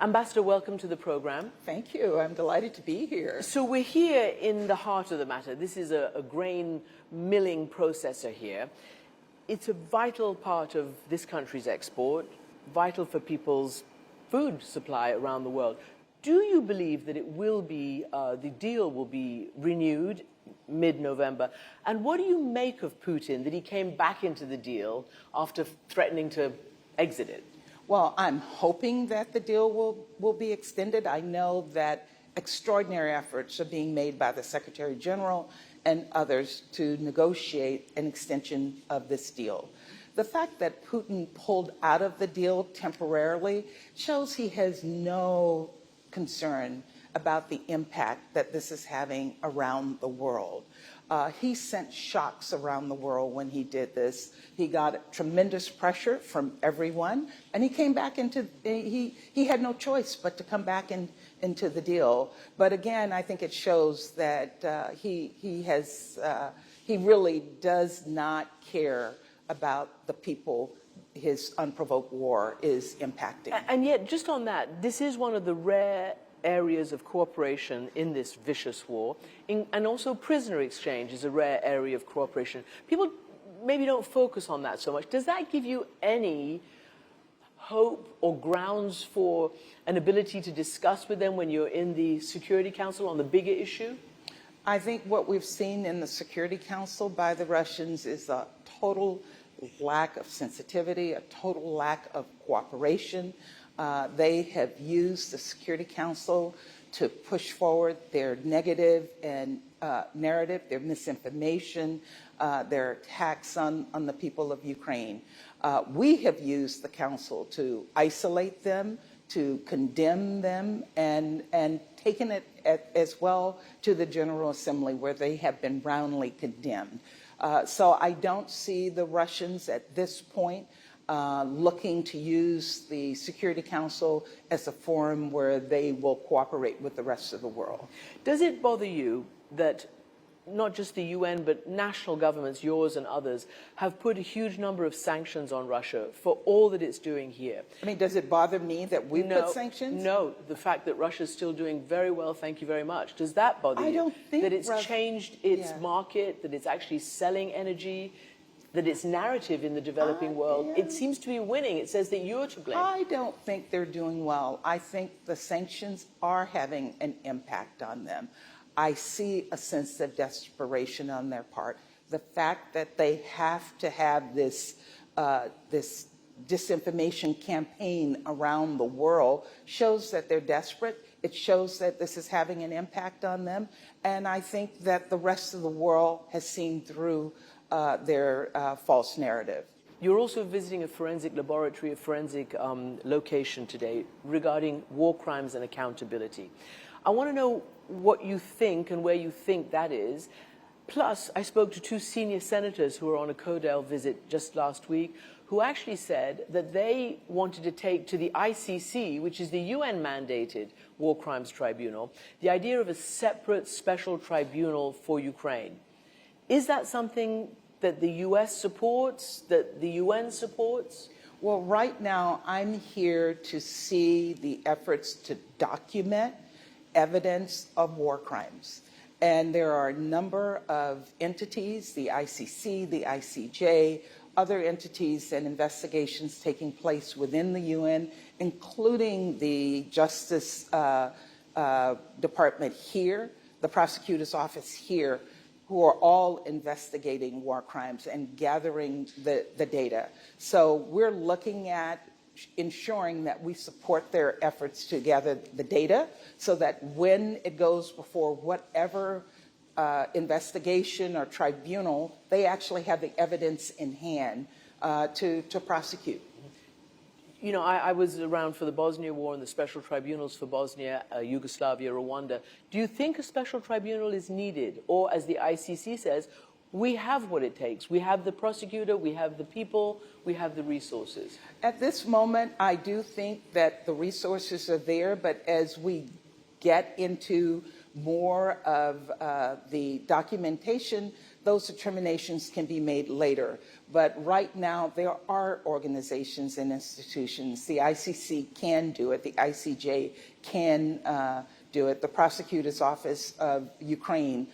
Ambassador, welcome to the program. Thank you. I'm delighted to be here. So we're here in the heart of the matter. This is a grain milling processor here. It's a vital part of this country's export, vital for people's food supply around the world. Do you believe that it will be, the deal will be renewed mid-November? And what do you make of Putin, that he came back into the deal after threatening to exit it? Well, I'm hoping that the deal will be extended. I know that extraordinary efforts are being made by the Secretary General and others to negotiate an extension of this deal. The fact that Putin pulled out of the deal temporarily shows he has no concern about the impact that this is having around the world. He sent shocks around the world when he did this. He got tremendous pressure from everyone, and he came back into, he had no choice but to come back into the deal. But again, I think it shows that he really does not care about the people his unprovoked war is impacting. And yet, just on that, this is one of the rare areas of cooperation in this vicious war, and also prisoner exchange is a rare area of cooperation. People maybe don't focus on that so much. Does that give you any hope or grounds for an ability to discuss with them when you're in the Security Council on the bigger issue? I think what we've seen in the Security Council by the Russians is a total lack of sensitivity, a total lack of cooperation. They have used the Security Council to push forward their negative and narrative, their misinformation, their attacks on the people of Ukraine. We have used the Council to isolate them, to condemn them, and taken it as well to the General Assembly, where they have been roundly condemned. So I don't see the Russians at this point looking to use the Security Council as a forum where they will cooperate with the rest of the world. Does it bother you that not just the UN, but national governments, yours and others, have put a huge number of sanctions on Russia for all that it's doing here? I mean, does it bother me that we put sanctions? No, the fact that Russia's still doing very well, thank you very much. Does that bother you? I don't think that it's changed its market, that it's actually selling energy, that its narrative in the developing world, it seems to be winning. It says that you're to blame. I don't think they're doing well. I think the sanctions are having an impact on them. I see a sense of desperation on their part. The fact that they have to have this disinformation campaign around the world shows that they're desperate. It shows that this is having an impact on them. And I think that the rest of the world has seen through their false narrative. You're also visiting a forensic laboratory, a forensic location today regarding war crimes and accountability. I want to know what you think and where you think that is. Plus, I spoke to two senior senators who were on a CODEL visit just last week, who actually said that they wanted to take to the ICC, which is the UN-mandated war crimes tribunal, the idea of a separate special tribunal for Ukraine. Is that something that the US supports, that the UN supports? Well, right now, I'm here to see the efforts to document evidence of war crimes. And there are a number of entities, the ICC, the ICJ, other entities and investigations taking place within the UN, including the Justice Department here, the prosecutor's office here, who are all investigating war crimes and gathering the data. So we're looking at ensuring that we support their efforts to gather the data so that when it goes before whatever investigation or tribunal, they actually have the evidence in hand to prosecute. You know, I was around for the Bosnia War and the special tribunals for Bosnia, Yugoslavia, Rwanda. Do you think a special tribunal is needed? Or, as the ICC says, we have what it takes. We have the prosecutor, we have the people, we have the resources. At this moment, I do think that the resources are there, but as we get into more of the documentation, those determinations can be made later. But right now, there are organizations and institutions. The ICC can do it. The ICJ can do it. The Prosecutor's Office of Ukraine,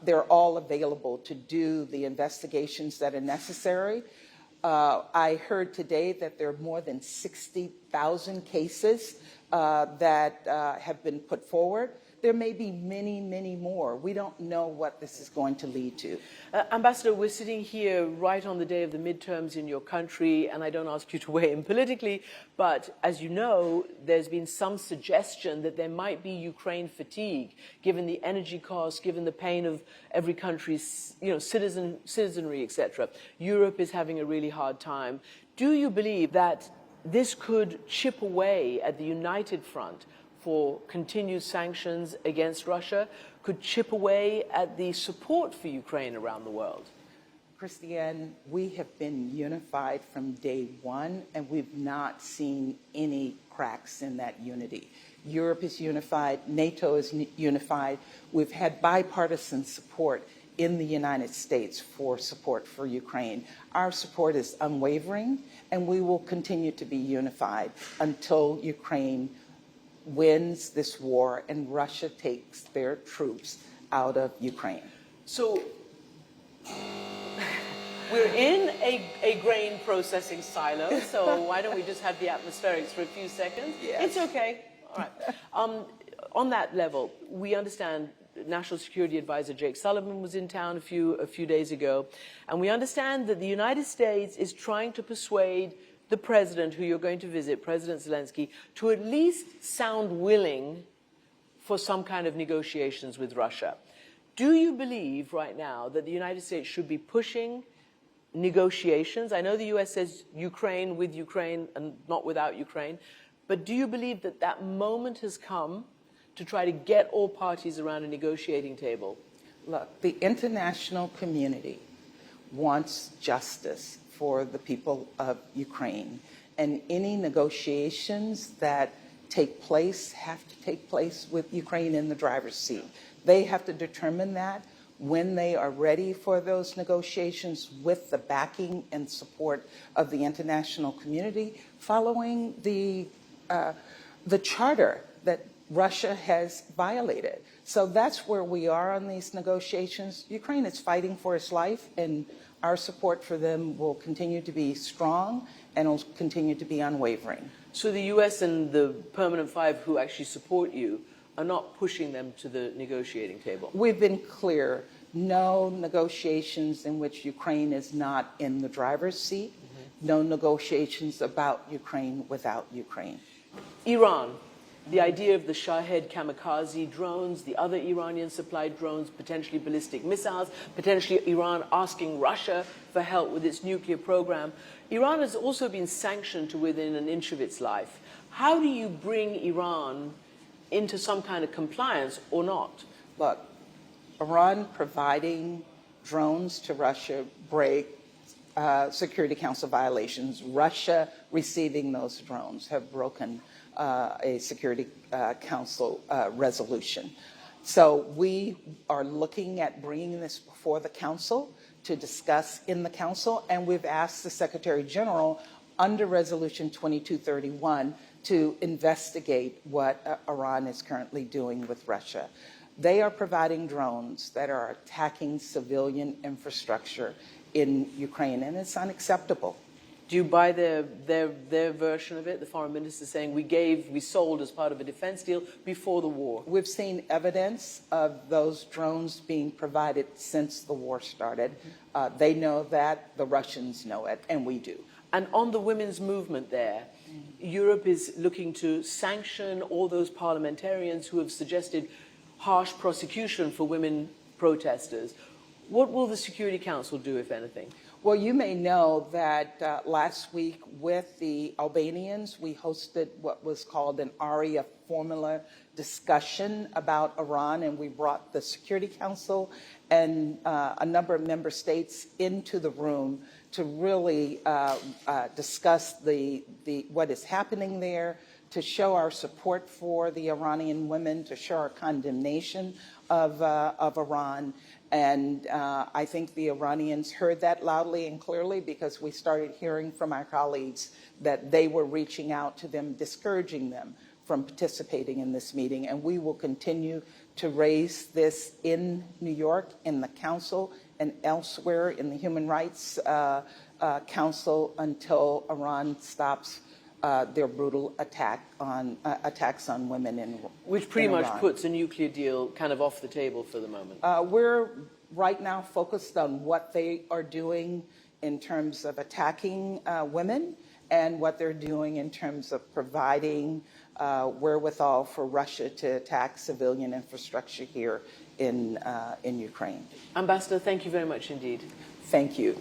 they're all available to do the investigations that are necessary. I heard today that there are more than 60,000 cases that have been put forward. There may be many, many more. We don't know what this is going to lead to. Ambassador, we're sitting here right on the day of the midterms in your country, and I don't ask you to weigh in politically, but as you know, there's been some suggestion that there might be Ukraine fatigue, given the energy costs, given the pain of every country's citizenry, etc. Europe is having a really hard time. Do you believe that this could chip away at the united front for continued sanctions against Russia, could chip away at the support for Ukraine around the world? Christiane, we have been unified from day one, and we've not seen any cracks in that unity. Europe is unified, NATO is unified. We've had bipartisan support in the United States for support for Ukraine. Our support is unwavering, and we will continue to be unified until Ukraine wins this war and Russia takes their troops out of Ukraine. So we're in a grain processing silo, so why don't we just have the atmospherics for a few seconds? Yes. It's okay. All right. On that level, we understand National Security Advisor Jake Sullivan was in town a few days ago, and we understand that the United States is trying to persuade the president who you're going to visit, President Zelensky, to at least sound willing for some kind of negotiations with Russia. Do you believe right now that the United States should be pushing negotiations? I know the US says Ukraine with Ukraine and not without Ukraine, but do you believe that that moment has come to try to get all parties around a negotiating table? Look, the international community wants justice for the people of Ukraine. And any negotiations that take place have to take place with Ukraine in the driver's seat. They have to determine that when they are ready for those negotiations with the backing and support of the international community, following the charter that Russia has violated. So that's where we are on these negotiations. Ukraine is fighting for its life, and our support for them will continue to be strong and will continue to be unwavering. So the US and the Permanent Five who actually support you are not pushing them to the negotiating table? We've been clear, no negotiations in which Ukraine is not in the driver's seat, no negotiations about Ukraine without Ukraine. Iran. The idea of the Shahed kamikaze drones, the other Iranian-supplied drones, potentially ballistic missiles, potentially Iran asking Russia for help with its nuclear program. Iran has also been sanctioned to within an inch of its life. How do you bring Iran into some kind of compliance or not? Look, Iran providing drones to Russia break Security Council violations. Russia receiving those drones have broken a Security Council resolution. So we are looking at bringing this before the Council to discuss in the Council, and we've asked the Secretary General under Resolution 2231 to investigate what Iran is currently doing with Russia. They are providing drones that are attacking civilian infrastructure in Ukraine, and it's unacceptable. Do you buy their version of it? The foreign minister saying we sold as part of a defense deal before the war. We've seen evidence of those drones being provided since the war started. They know that, the Russians know it, and we do. And on the women's movement there, Europe is looking to sanction all those parliamentarians who have suggested harsh prosecution for women protesters. What will the Security Council do, if anything? Well, you may know that last week with the Albanians, we hosted what was called an ARIA formula discussion about Iran, and we brought the Security Council and a number of member states into the room to really discuss what is happening there, to show our support for the Iranian women, to show our condemnation of Iran. And I think the Iranians heard that loudly and clearly, because we started hearing from our colleagues that they were reaching out to them, discouraging them from participating in this meeting. And we will continue to raise this in New York, in the Council, and elsewhere in the Human Rights Council until Iran stops their brutal attacks on women in Iran. Which pretty much puts a nuclear deal kind of off the table for the moment. We're right now focused on what they are doing in terms of attacking women, and what they're doing in terms of providing wherewithal for Russia to attack civilian infrastructure here in Ukraine. Ambassador, thank you very much indeed. Thank you.